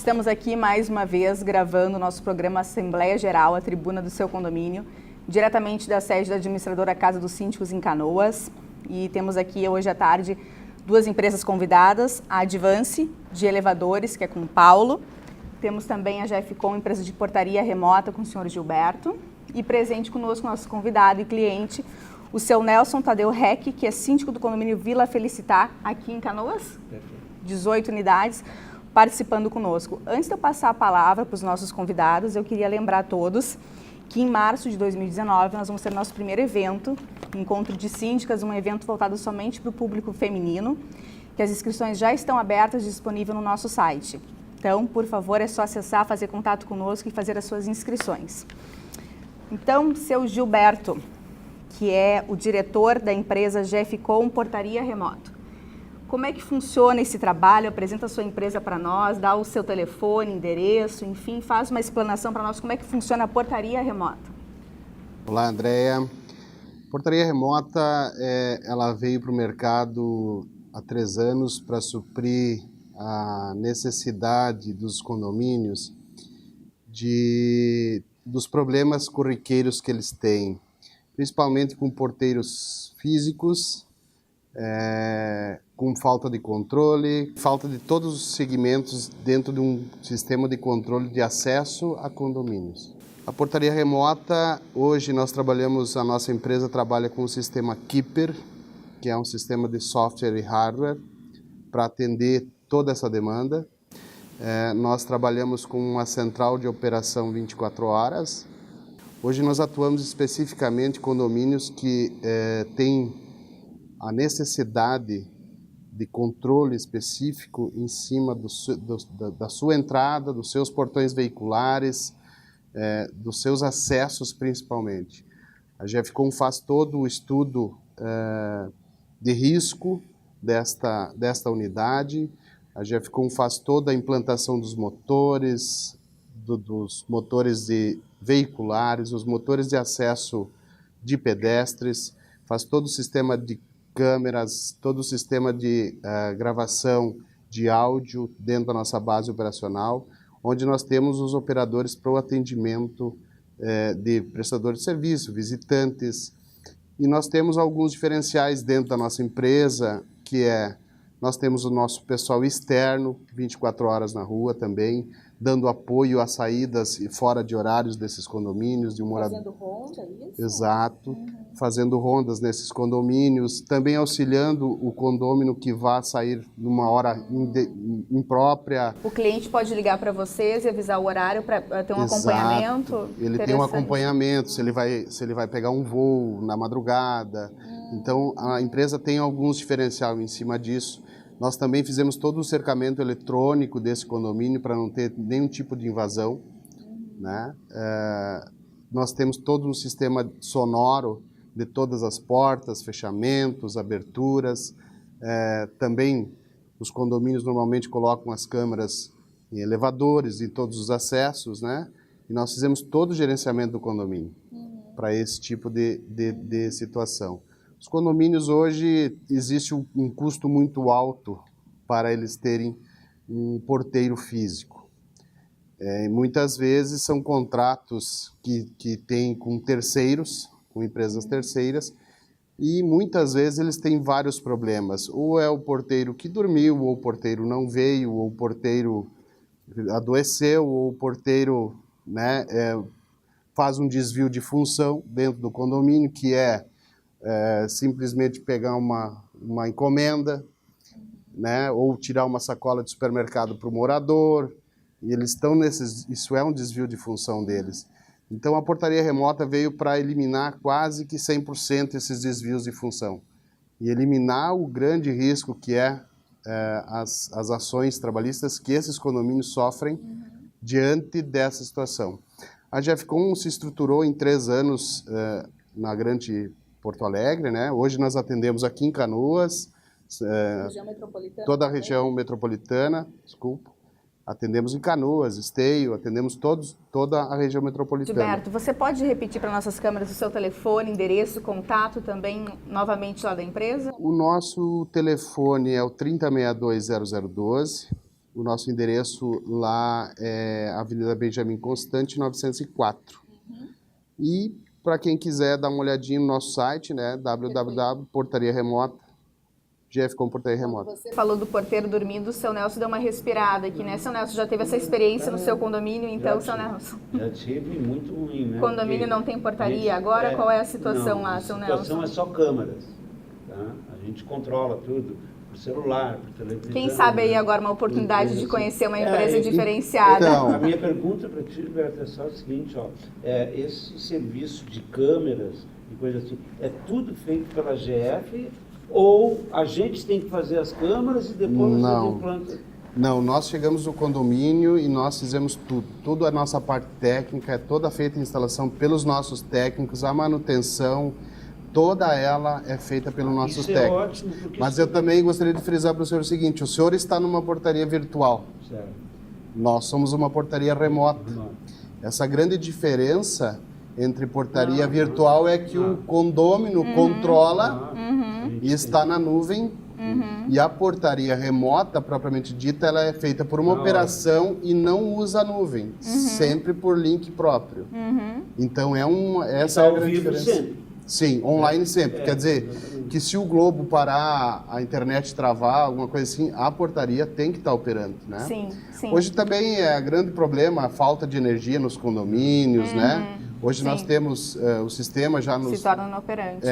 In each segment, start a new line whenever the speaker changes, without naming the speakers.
Estamos aqui mais uma vez gravando o nosso programa Assembleia Geral, a tribuna do seu condomínio, diretamente da sede da administradora Casa dos Síndicos em Canoas. E temos aqui hoje à tarde duas empresas convidadas, a Advance, de elevadores, que é com o Paulo. Temos também a GFCom, empresa de portaria remota, com o senhor Gilberto. E presente conosco nosso convidado e cliente, o seu Nelson Tadeu Reck, que é síndico do condomínio Vila Felicitar, aqui em Canoas. Perfeito. 18 unidades, participando conosco. Antes de eu passar a palavra para os nossos convidados, eu queria lembrar a todos que em março de 2019 nós vamos ter nosso primeiro evento, Encontro de Síndicas, um evento voltado somente para o público feminino, que as inscrições já estão abertas, disponível no nosso site. Então, por favor, é só acessar, fazer contato conosco e fazer as suas inscrições. Então, seu Gilberto, que é o diretor da empresa GFCom Portaria Remoto. Como é que funciona esse trabalho? Apresenta a sua empresa para nós, dá o seu telefone, endereço, enfim, faz uma explanação para nós como é que funciona a portaria remota.
Olá, Andréia. Portaria remota, ela veio para o mercado há 3 anos para suprir a necessidade dos condomínios dos problemas corriqueiros que eles têm, principalmente com porteiros físicos, com falta de controle, falta de todos os segmentos dentro de um sistema de controle de acesso a condomínios. A portaria remota, hoje a nossa empresa trabalha com o sistema Keeper, que é um sistema de software e hardware para atender toda essa demanda. Nós trabalhamos com uma central de operação 24 horas. Hoje nós atuamos especificamente em condomínios que têm a necessidade de controle específico em cima da sua entrada, dos seus portões veiculares, dos seus acessos principalmente. A GFCom faz todo o estudo de risco desta unidade, a GFCom faz toda a implantação dos motores, dos motores veiculares, os motores de acesso de pedestres, faz todo o sistema de câmeras, todo o sistema de gravação de áudio dentro da nossa base operacional, onde nós temos os operadores para o atendimento de prestadores de serviço, visitantes. E nós temos alguns diferenciais dentro da nossa empresa, nós temos o nosso pessoal externo, 24 horas na rua também, dando apoio às saídas fora de horários desses condomínios.
Fazendo ronda, isso?
Exato, fazendo rondas nesses condomínios, também auxiliando o condômino que vá sair numa hora imprópria.
O cliente pode ligar para vocês e avisar o horário para ter um acompanhamento?
Ele tem um acompanhamento, se ele vai pegar um voo na madrugada. Então, a empresa tem alguns diferenciais em cima disso. Nós também fizemos todo o cercamento eletrônico desse condomínio para não ter nenhum tipo de invasão, né? Nós temos todo um sistema sonoro de todas as portas, fechamentos, aberturas. Também os condomínios normalmente colocam as câmeras em elevadores, em todos os acessos, né? E nós fizemos todo o gerenciamento do condomínio para esse tipo de situação. Os condomínios hoje, existe um custo muito alto para eles terem um porteiro físico. Muitas vezes são contratos que têm com terceiros, com empresas terceiras, e muitas vezes eles têm vários problemas. Ou é o porteiro que dormiu, ou o porteiro não veio, ou o porteiro adoeceu, ou o porteiro, né, faz um desvio de função dentro do condomínio, que simplesmente pegar uma encomenda, né, ou tirar uma sacola de supermercado para o morador, e eles estão isso é um desvio de função deles. Então a portaria remota veio para eliminar quase que 100% esses desvios de função, e eliminar o grande risco que as ações trabalhistas que esses condomínios sofrem diante dessa situação. A GFCom se estruturou em 3 anos na Grande Porto Alegre, né? Hoje nós atendemos aqui em Canoas,
região metropolitana,
toda a região metropolitana, atendemos em Canoas, Esteio, atendemos toda a região metropolitana.
Gilberto, você pode repetir para nossas câmeras o seu telefone, endereço, contato também, novamente lá da empresa?
O nosso telefone é o 3062-0012, O nosso endereço lá é Avenida Benjamin Constante, 904. E para quem quiser dar uma olhadinha no nosso site, né, www.portariaremota, GF como Portaria Remota.
Você falou do porteiro dormindo, o seu Nelson deu uma respirada aqui, né? Seu Nelson já teve essa experiência no seu condomínio, então, seu Nelson?
Já tive, muito ruim, né?
Condomínio não tem portaria agora? Qual é a situação lá, seu Nelson?
A situação é só câmeras, tá? A gente controla tudo por celular, por televisão.
Quem sabe aí agora uma oportunidade de conhecer uma empresa diferenciada.
Então,
a minha pergunta para ti, Gilberto, é só o seguinte, ó, esse serviço de câmeras e coisa assim, é tudo feito pela GF ou a gente tem que fazer as câmeras e depois você implanta?
Não, nós chegamos no condomínio e nós fizemos tudo. Tudo a nossa parte técnica, é toda feita a instalação pelos nossos técnicos, a manutenção, toda ela é feita pelos nossos técnicos.
Ótimo,
mas eu também gostaria de frisar para o senhor o seguinte, o senhor está numa portaria virtual.
Certo.
Nós somos uma portaria remota. Essa grande diferença entre portaria virtual é que o condômino controla e está na nuvem, e a portaria remota, propriamente dita, ela é feita por uma operação e não usa a nuvem, sempre por link próprio. Então essa é a grande diferença.
Sempre.
Sim, online sempre. Quer dizer, que se o Globo parar, a internet travar, alguma coisa assim, a portaria tem que estar operando, né?
Sim, sim.
Hoje também é grande problema a falta de energia nos condomínios, né? Hoje nós temos o sistema já nos...
Se torna inoperante.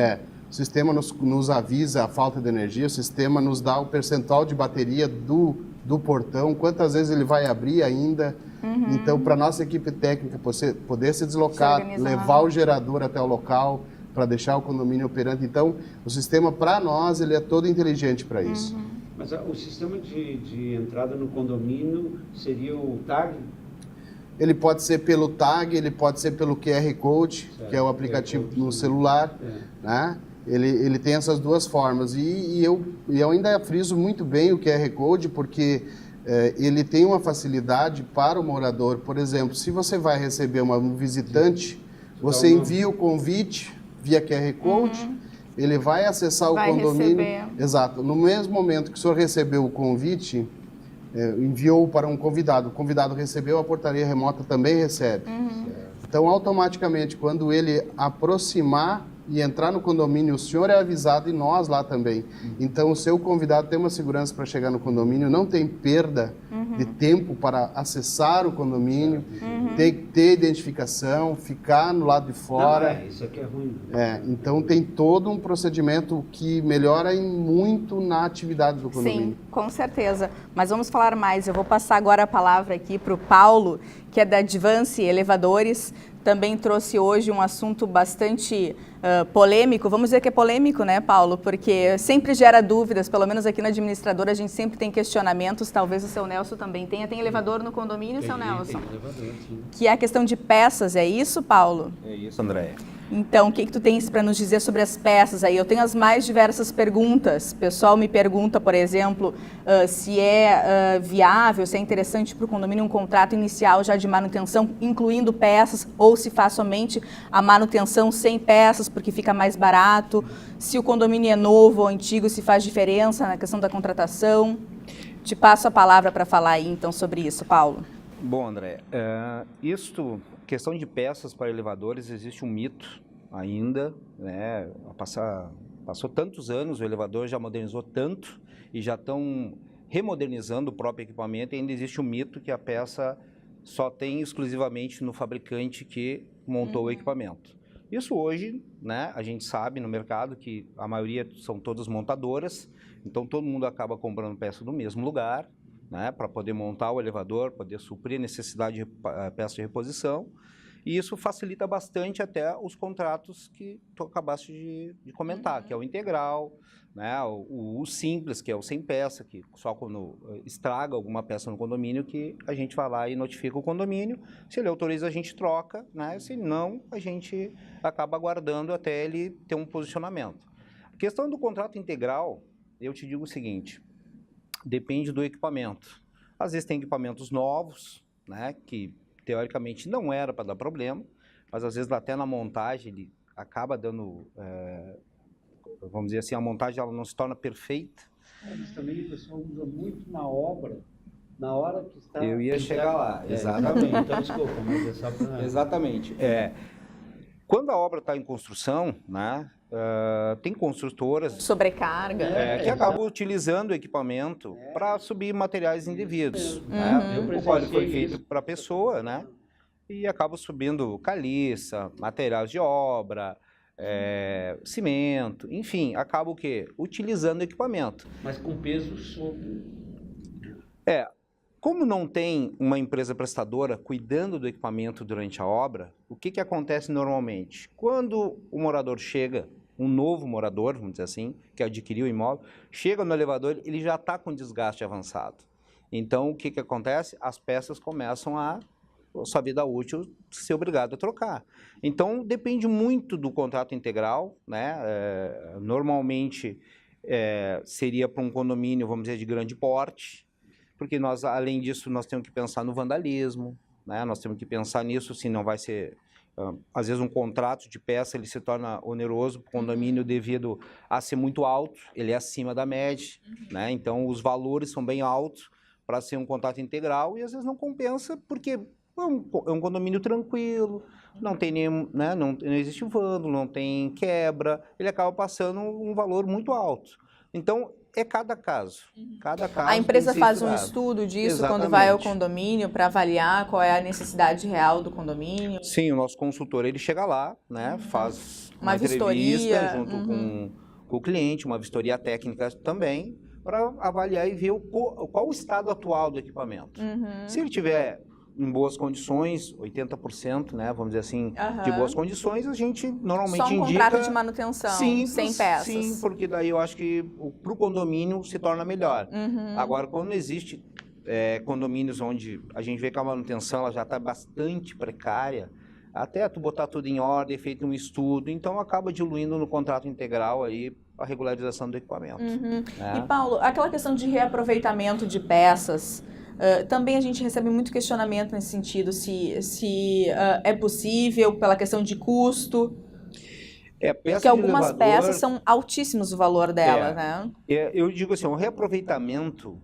O sistema nos avisa a falta de energia, o sistema nos dá o percentual de bateria do portão, quantas vezes ele vai abrir ainda. Então, para a nossa equipe técnica poder se deslocar, levar o gerador até o local, para deixar o condomínio operante. Então, o sistema, para nós, ele é todo inteligente para isso.
Mas o sistema de entrada no condomínio seria o TAG?
Ele pode ser pelo TAG, ele pode ser pelo QR Code, que é o aplicativo no celular, né? Ele tem essas duas formas. E eu ainda friso muito bem o QR Code, porque ele tem uma facilidade para o morador. Por exemplo, se você vai receber um visitante, você envia o convite via QR Code, ele vai acessar o condomínio.
Receber.
Exato. No mesmo momento que o senhor recebeu o convite, enviou para um convidado, o convidado recebeu, a portaria remota também recebe. Então, automaticamente, quando ele aproximar e entrar no condomínio, o senhor é avisado e nós lá também. Então, o seu convidado tem uma segurança para chegar no condomínio, não tem perda de tempo para acessar o condomínio, ter identificação, ficar no lado de fora.
Isso aqui é ruim.
Então, tem todo um procedimento que melhora muito na atividade do condomínio.
Sim, com certeza. Mas vamos falar mais. Eu vou passar agora a palavra aqui para o Paulo, que é da Advance Elevadores. Também trouxe hoje um assunto bastante polêmico. Vamos dizer que é polêmico, né, Paulo? Porque sempre gera dúvidas, pelo menos aqui na administradora a gente sempre tem questionamentos. Talvez o seu Nelson também tenha. Tem elevador no condomínio, seu Nelson?
Tem elevador, sim.
Que é a questão de peças, é isso, Paulo?
É isso, Andréia.
Então, o que tu tens para nos dizer sobre as peças aí? Eu tenho as mais diversas perguntas. O pessoal me pergunta, por exemplo, se é viável, se é interessante para o condomínio um contrato inicial já de manutenção, incluindo peças, ou se faz somente a manutenção sem peças, porque fica mais barato. Se o condomínio é novo ou antigo, se faz diferença na questão da contratação. Te passo a palavra para falar aí, então, sobre isso, Paulo.
Bom, André, questão de peças para elevadores, existe um mito ainda, né? Passou tantos anos, o elevador já modernizou tanto e já estão remodernizando o próprio equipamento e ainda existe um mito que a peça só tem exclusivamente no fabricante que montou o equipamento. Isso hoje, né, a gente sabe no mercado que a maioria são todas montadoras, então todo mundo acaba comprando peça do mesmo lugar, né, para poder montar o elevador, poder suprir a necessidade de peça de reposição, e isso facilita bastante até os contratos que tu acabaste de comentar, que é o integral, né, o simples, que é o sem peça, que só quando estraga alguma peça no condomínio que a gente vai lá e notifica o condomínio, se ele autoriza a gente troca, né, se não a gente acaba aguardando até ele ter um posicionamento. A questão do contrato integral, eu te digo o seguinte, depende do equipamento. Às vezes tem equipamentos novos, né, que teoricamente não era para dar problema, mas às vezes até na montagem ele acaba dando, vamos dizer assim, a montagem ela não se torna perfeita.
Mas também o pessoal usa muito na obra na hora que está...
Eu ia chegar lá,
exatamente. Então, desculpa, mas é só para...
Exatamente. Quando a obra está em construção, né, tem construtoras
Sobrecarga.
que acabam utilizando o equipamento para subir materiais indevidos. Né? O óleo foi feito para a pessoa, né? E acaba subindo caliça, materiais de obra, cimento, enfim, acaba o quê? Utilizando o equipamento.
Mas com peso sobre...
Como não tem uma empresa prestadora cuidando do equipamento durante a obra, o que acontece normalmente? Quando o morador chega, um novo morador, vamos dizer assim, que adquiriu o imóvel, chega no elevador, ele já está com desgaste avançado. Então, o que acontece? As peças começam a sua vida útil ser obrigado a trocar. Então, depende muito do contrato integral, né? Normalmente, seria para um condomínio, vamos dizer, de grande porte, porque nós, além disso, nós temos que pensar no vandalismo, né? Nós temos que pensar nisso, se não vai ser... às vezes um contrato de peça ele se torna oneroso para o condomínio devido a ser muito alto, ele é acima da média, né? Então os valores são bem altos para ser um contrato integral e às vezes não compensa porque é um condomínio tranquilo, não tem nenhum, né? não existe vândalo, não tem quebra, ele acaba passando um valor muito alto. Então, é cada caso. Cada caso
a empresa faz um
estudado.
estudo disso
Exatamente.
quando vai ao condomínio para avaliar qual é a necessidade real do condomínio?
Sim, o nosso consultor ele chega lá, né, faz
Uma
entrevista
vistoria,
junto com o cliente, uma vistoria técnica também, para avaliar e ver qual o estado atual do equipamento. Se ele tiver em boas condições, 80%, né, vamos dizer assim, de boas condições, a gente normalmente
indica... Só um contrato de manutenção,
sim,
sem peças.
Sim, porque daí eu acho que para o condomínio se torna melhor. Agora, quando existe condomínios onde a gente vê que a manutenção ela já está bastante precária, até tu botar tudo em ordem, feito um estudo, então acaba diluindo no contrato integral aí a regularização do equipamento.
E Paulo, aquela questão de reaproveitamento de peças... também a gente recebe muito questionamento nesse sentido, se é possível pela questão de custo, porque algumas peças são altíssimos o valor delas, né?
Eu digo assim, o reaproveitamento,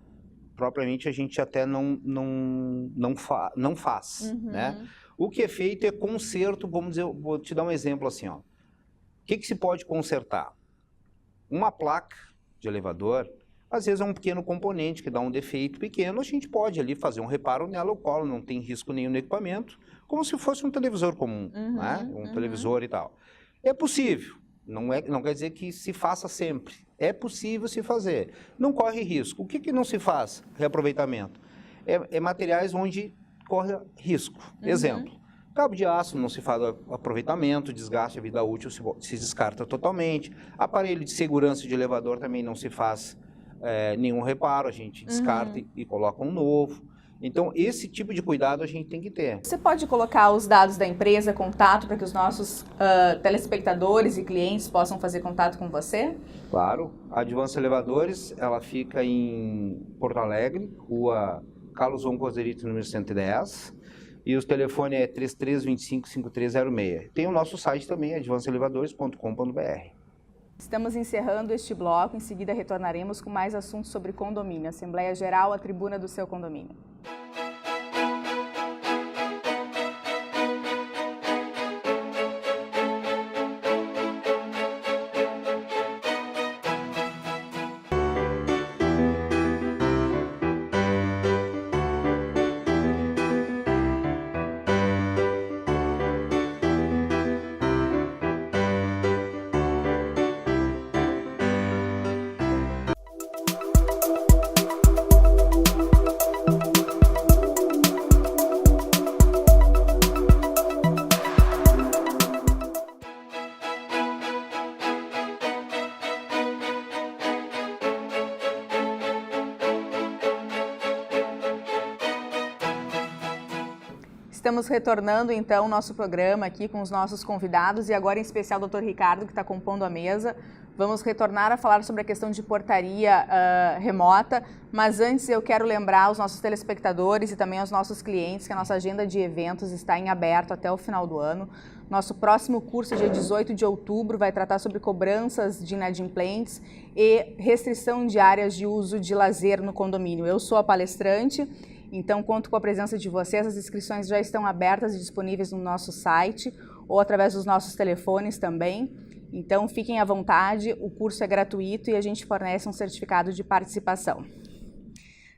propriamente, a gente até não faz, né? O que é feito é conserto, vamos dizer, vou te dar um exemplo assim, ó. O que se pode consertar? Uma placa de elevador, às vezes é um pequeno componente que dá um defeito pequeno, a gente pode ali fazer um reparo nela, o qual não tem risco nenhum no equipamento, como se fosse um televisor comum, né? Um televisor e tal. É possível, não quer dizer que se faça sempre, é possível se fazer, não corre risco. O que não se faz? Reaproveitamento. É materiais onde corre risco. Exemplo, cabo de aço não se faz aproveitamento, desgaste, a vida útil se descarta totalmente, aparelho de segurança de elevador também não se faz nenhum reparo, a gente descarta e coloca um novo. Então, esse tipo de cuidado a gente tem que ter.
Você pode colocar os dados da empresa, contato, para que os nossos telespectadores e clientes possam fazer contato com você?
Claro. A Advance Elevadores, ela fica em Porto Alegre, rua Carlos João Cozerito, número 110. E o telefone é 3325-5306. Tem o nosso site também, advanceelevadores.com.br.
Estamos encerrando este bloco, em seguida retornaremos com mais assuntos sobre condomínio. Assembleia Geral, a tribuna do seu condomínio. Estamos retornando, então, o nosso programa aqui com os nossos convidados e agora, em especial, o Dr. Ricardo, que está compondo a mesa. Vamos retornar a falar sobre a questão de portaria remota, mas antes eu quero lembrar aos nossos telespectadores e também aos nossos clientes que a nossa agenda de eventos está em aberto até o final do ano. Nosso próximo curso, dia 18 de outubro, vai tratar sobre cobranças de inadimplentes e restrição de áreas de uso de lazer no condomínio. Eu sou a palestrante, então conto com a presença de vocês. As inscrições já estão abertas e disponíveis no nosso site ou através dos nossos telefones também. Então, fiquem à vontade, o curso é gratuito e a gente fornece um certificado de participação.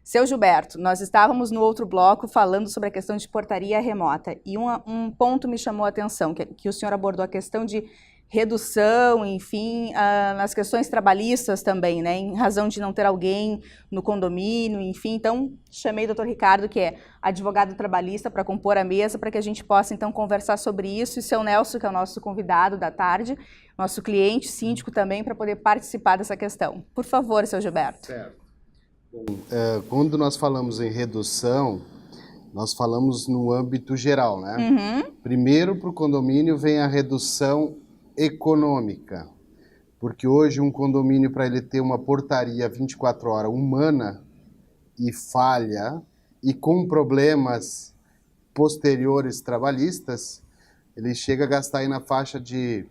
Seu Gilberto, nós estávamos no outro bloco falando sobre a questão de portaria remota e um ponto me chamou a atenção, que o senhor abordou a questão de redução, enfim, nas questões trabalhistas também, né, em razão de não ter alguém no condomínio, enfim. Então, chamei o Dr. Ricardo, que é advogado trabalhista, para compor a mesa, para que a gente possa, então, conversar sobre isso, e seu Nelson, que é o nosso convidado da tarde, nosso cliente, síndico também, para poder participar dessa questão. Por favor, seu Gilberto.
Certo. Bom, quando nós falamos em redução, nós falamos no âmbito geral, né?
Uhum.
Primeiro, para o condomínio, vem a redução econômica, porque hoje um condomínio, para ele ter uma portaria 24 horas humana e falha e com problemas posteriores trabalhistas, ele chega a gastar aí na faixa de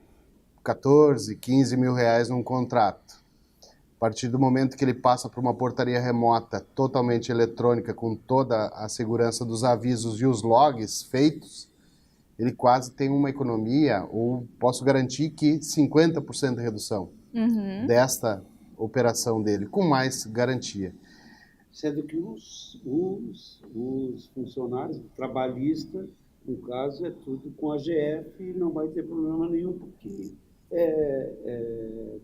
14, 15 mil reais num contrato. A partir do momento que ele passa para uma portaria remota totalmente eletrônica, com toda a segurança dos avisos e os logs feitos, ele quase tem uma economia, ou posso garantir que 50% de redução desta operação dele, com mais garantia.
Sendo que os funcionários trabalhistas, no caso, é tudo com a GF e não vai ter problema nenhum, porque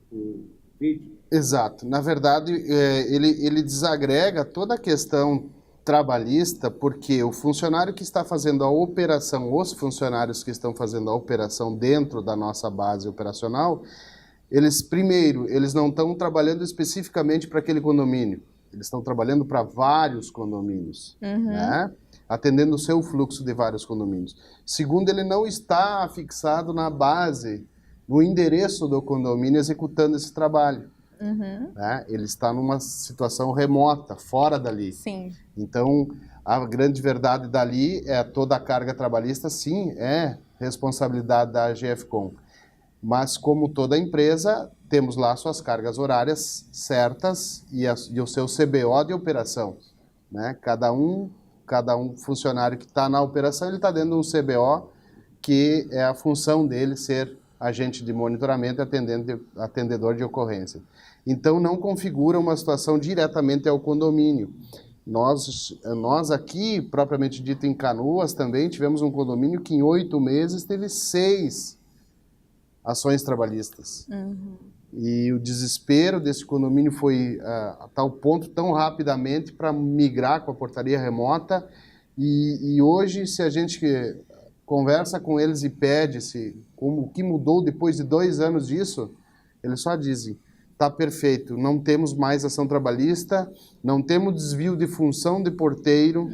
por vídeo.
Exato. Na verdade, ele desagrega toda a questão trabalhista, porque o funcionário que está fazendo a operação, os funcionários que estão fazendo a operação dentro da nossa base operacional, eles não estão trabalhando especificamente para aquele condomínio, eles estão trabalhando para vários condomínios, né? Atendendo o seu fluxo de vários condomínios. Segundo, ele não está fixado na base, no endereço do condomínio, executando esse trabalho. Né? Ele está numa situação remota, fora dali.
Sim.
Então, a grande verdade dali é toda a carga trabalhista, sim, é responsabilidade da GFCOM. Mas, como toda empresa, temos lá suas cargas horárias certas e o seu CBO de operação. Né? Cada um funcionário que está na operação, ele está dentro de um CBO que é a função dele ser agente de monitoramento e atendedor de ocorrência. Então, não configura uma situação diretamente ao condomínio. Nós aqui, propriamente dito em Canoas, também tivemos um condomínio que em 8 meses teve 6 ações trabalhistas. E o desespero desse condomínio foi a tal ponto, tão rapidamente, para migrar com a portaria remota. E hoje, se a gente conversa com eles e pede o que mudou depois de 2 anos disso, eles só dizem: está perfeito, não temos mais ação trabalhista, não temos desvio de função de porteiro,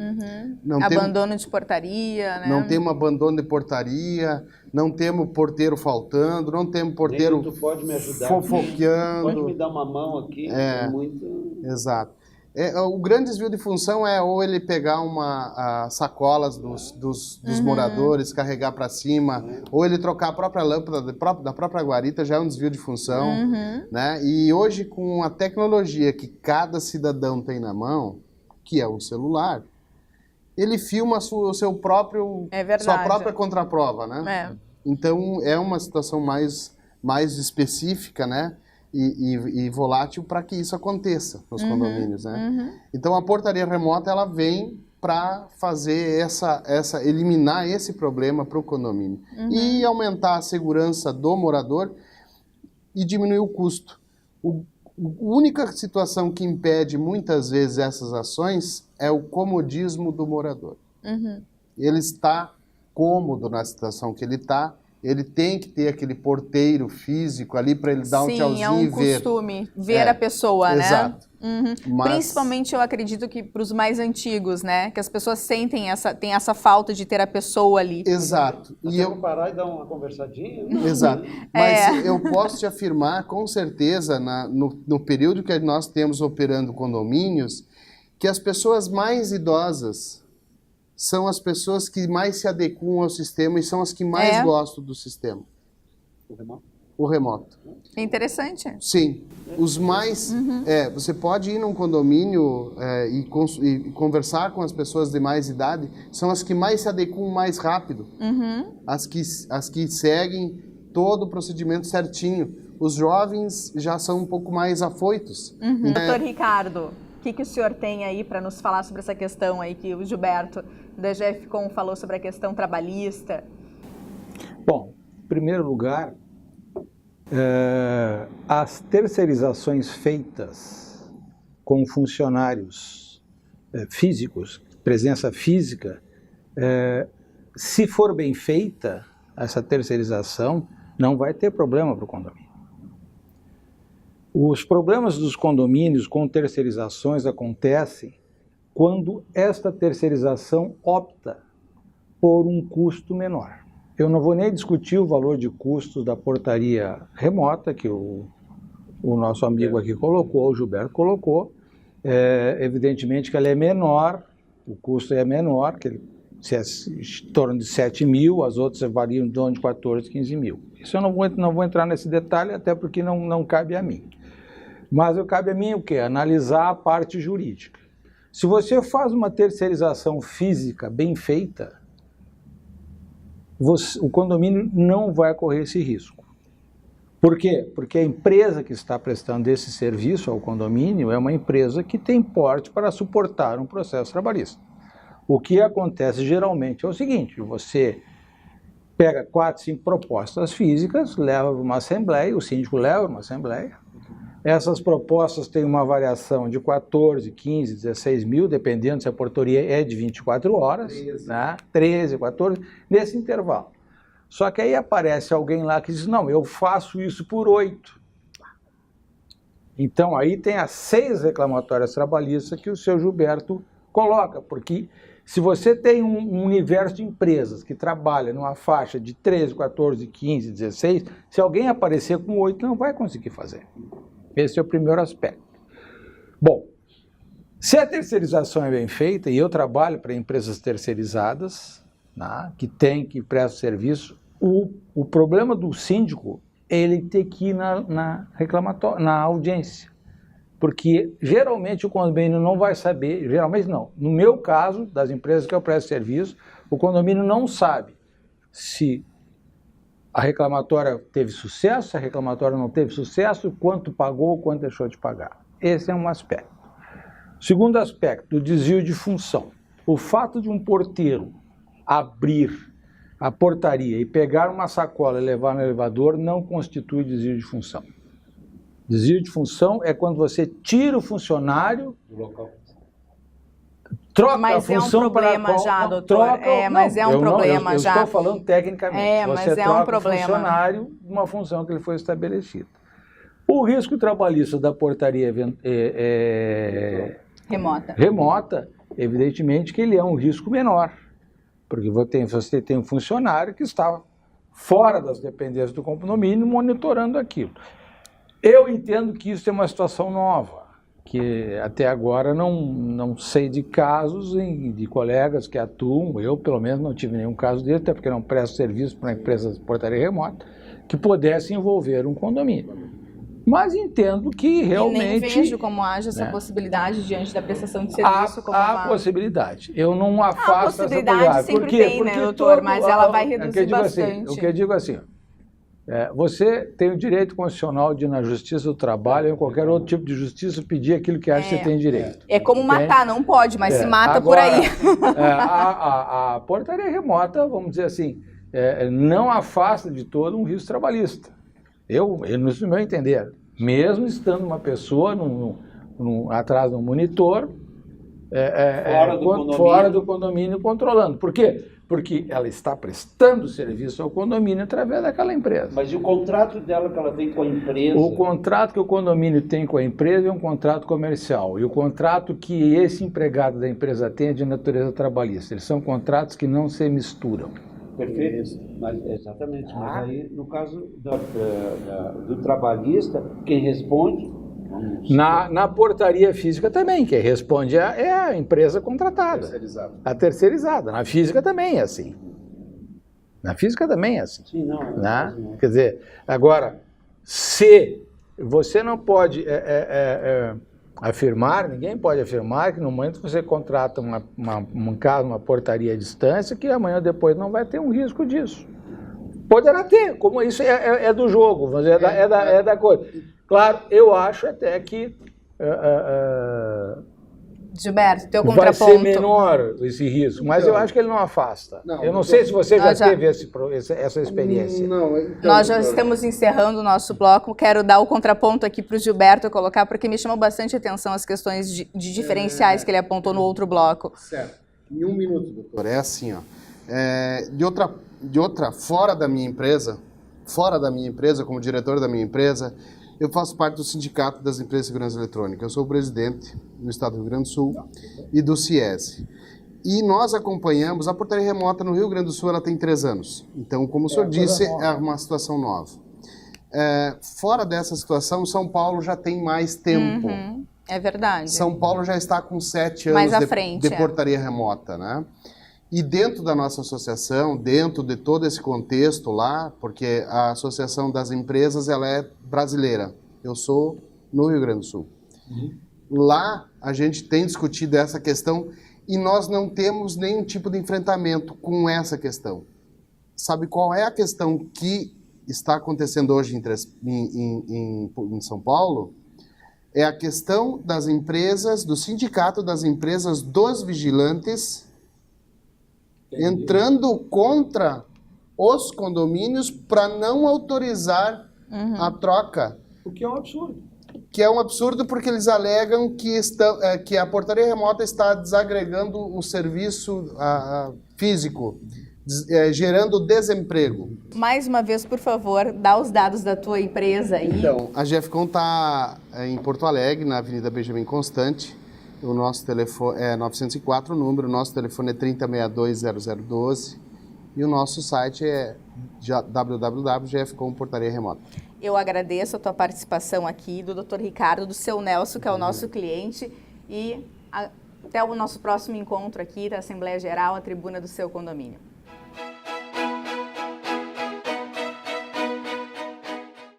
Abandono de portaria, né?
Não temos abandono de portaria, não temos porteiro faltando, não temos porteiro
Tu pode me ajudar,
fofoqueando.
pode me dar uma mão aqui, é muito...
Exato. O grande desvio de função é ou ele pegar sacolas dos moradores, carregar para cima, ou ele trocar a própria lâmpada da própria guarita, já é um desvio de função. Né? E hoje, com a tecnologia que cada cidadão tem na mão, que é um celular, ele filma sua própria contraprova. Né? Então, é uma situação mais específica, né? E volátil para que isso aconteça nos condomínios, né? Então, a portaria remota, ela vem para fazer eliminar esse problema para o condomínio e aumentar a segurança do morador e diminuir o custo. A única situação que impede muitas vezes essas ações é o comodismo do morador. Ele está cômodo na situação que ele está ele tem que ter aquele porteiro físico ali para ele dar um tchauzinho
Sim, é um
e ver.
costume ver a pessoa, né?
Exato. Mas...
Principalmente eu acredito que para os mais antigos, né? Que as pessoas sentem tem essa falta de ter a pessoa ali.
Exato.
E eu parar e dar uma conversadinha?
Exato. Mas eu posso te afirmar, com certeza, no período que nós temos operando condomínios, que as pessoas mais idosas são as pessoas que mais se adequam ao sistema e são as que mais gostam do sistema. O remoto.
É interessante.
Sim. Os mais... você pode ir num condomínio e conversar com as pessoas de mais idade, são as que mais se adequam mais rápido. As que seguem todo o procedimento certinho. Os jovens já são um pouco mais afoitos.
Doutor Ricardo, o que o senhor tem aí para nos falar sobre essa questão aí que o Gilberto da GFCOM falou sobre a questão trabalhista?
Bom, em primeiro lugar, as terceirizações feitas com funcionários físicos, presença física, se for bem feita essa terceirização, não vai ter problema para o condomínio. Os problemas dos condomínios com terceirizações acontecem quando esta terceirização opta por um custo menor. Eu não vou nem discutir o valor de custos da portaria remota, que o nosso amigo aqui colocou, o Gilberto colocou. Evidentemente que ela é menor, o custo é menor, que se é em torno de 7 mil, as outras variam em torno de 14, 15 mil. Isso eu não vou entrar nesse detalhe, até porque não cabe a mim. Mas cabe a mim o quê? Analisar a parte jurídica. Se você faz uma terceirização física bem feita, o condomínio não vai correr esse risco. Por quê? Porque a empresa que está prestando esse serviço ao condomínio é uma empresa que tem porte para suportar um processo trabalhista. O que acontece geralmente é o seguinte: você pega 4, 5 propostas físicas, leva para uma assembleia, o síndico leva para uma assembleia. Essas propostas têm uma variação de 14, 15, 16 mil, dependendo se a portaria é de 24 horas, 13, né? 13, 14, nesse intervalo. Só que aí aparece alguém lá que diz, não, eu faço isso por 8. Então aí tem as 6 reclamatórias trabalhistas que o seu Gilberto coloca, porque se você tem um universo de empresas que trabalha numa faixa de 13, 14, 15, 16, se alguém aparecer com 8, não vai conseguir fazer. Esse é o primeiro aspecto. Bom, se a terceirização é bem feita, e eu trabalho para empresas terceirizadas, né, que prestam serviço, o problema do síndico é ele ter que ir na audiência. Porque geralmente o condomínio não vai saber, geralmente não. No meu caso, das empresas que eu presto serviço, o condomínio não sabe se a reclamatória teve sucesso, se a reclamatória não teve sucesso, quanto pagou, quanto deixou de pagar. Esse é um aspecto. Segundo aspecto, o desvio de função. O fato de um porteiro abrir a portaria e pegar uma sacola e levar no elevador não constitui desvio de função. Desvio de função é quando você tira o funcionário do local. Troca
mas
a função
é um problema
para
já, doutor. Mas é um problema já.
Eu estou falando tecnicamente.
Mas
você
é um
troca
problema.
o funcionário de uma função que ele foi estabelecida. O risco trabalhista da portaria remota, evidentemente que ele é um risco menor. Porque você tem um funcionário que está fora das dependências do condomínio monitorando aquilo. Eu entendo que isso é uma situação nova, que até agora não sei de casos de colegas que atuam, eu pelo menos não tive nenhum caso desse, até porque não presto serviço para empresas de portaria remota, que pudesse envolver um condomínio. Mas entendo que realmente...
E nem vejo como haja essa possibilidade diante da prestação de serviço.
Há possibilidade. Eu não afasto essa possibilidade.
A possibilidade sempre tem,
porque
né, doutor? Mas ela vai reduzir
bastante. O que eu digo assim, você tem o direito constitucional de ir na Justiça do Trabalho ou em qualquer outro tipo de justiça pedir aquilo que acha que você tem direito.
É como matar, não pode, mas se mata agora, por aí.
A portaria remota, vamos dizer assim, não afasta de todo um risco trabalhista. No meu entender, mesmo estando uma pessoa atrás de um monitor, fora do condomínio controlando. Por quê? porque ela está prestando serviço ao condomínio através daquela empresa.
Mas e o contrato dela que ela tem com a empresa?
O contrato que o condomínio tem com a empresa é um contrato comercial. E o contrato que esse empregado da empresa tem é de natureza trabalhista. Eles são contratos que não se misturam.
Perfeito. Mas, exatamente. Mas aí, no caso do trabalhista, quem responde...
Na portaria física também, quem responde é a empresa contratada.
Terceirizado.
A terceirizada. Na física também é assim. Na física também é assim.
Sim, não.
Né? Quer dizer, agora, se você não pode afirmar, ninguém pode afirmar que no momento que você contrata uma portaria à distância, que amanhã ou depois não vai ter um risco disso. Poderá ter, como isso é do jogo, mas é da coisa. Claro, eu acho até que
Gilberto, teu
vai
contraponto.
ser menor esse risco, mas eu acho que ele não afasta. Eu não sei se você já teve essa experiência.
Não,
Nós já estamos encerrando o nosso bloco. Quero dar o contraponto aqui para o Gilberto colocar, porque me chamou bastante atenção as questões de diferenciais que ele apontou no outro bloco.
Certo. Em 1 minuto, doutor. É assim, ó. De outra, fora da minha empresa, como diretor da minha empresa, eu faço parte do Sindicato das Empresas de Segurança Eletrônica. Eu sou o presidente no estado do Rio Grande do Sul e do CIES. E nós acompanhamos, a portaria remota no Rio Grande do Sul, ela tem 3 anos. Então, como o senhor disse, é uma situação nova. Fora dessa situação, São Paulo já tem mais tempo.
É verdade.
São Paulo já está com 7
Mais
anos
à frente,
de portaria remota, né? E dentro da nossa associação, dentro de todo esse contexto lá, porque a Associação das Empresas, ela é brasileira. Eu sou no Rio Grande do Sul. Lá, a gente tem discutido essa questão e nós não temos nenhum tipo de enfrentamento com essa questão. Sabe qual é a questão que está acontecendo hoje em São Paulo? É a questão das empresas, do sindicato das empresas dos vigilantes, entrando contra os condomínios para não autorizar a troca.
O que é um absurdo.
Que é um absurdo porque eles alegam que a portaria remota está desagregando o serviço físico, gerando desemprego.
Mais uma vez, por favor, dá os dados da tua empresa aí.
Então, a GEFCON está em Porto Alegre, na Avenida Benjamin Constant. O nosso telefone é 904, o número, o nosso telefone é 30620012 e o nosso site é www.gfcom.portaria-remota.
Eu agradeço a tua participação aqui, do Dr. Ricardo, do seu Nelson, que é o nosso cliente, e até o nosso próximo encontro aqui da Assembleia Geral, a tribuna do seu condomínio.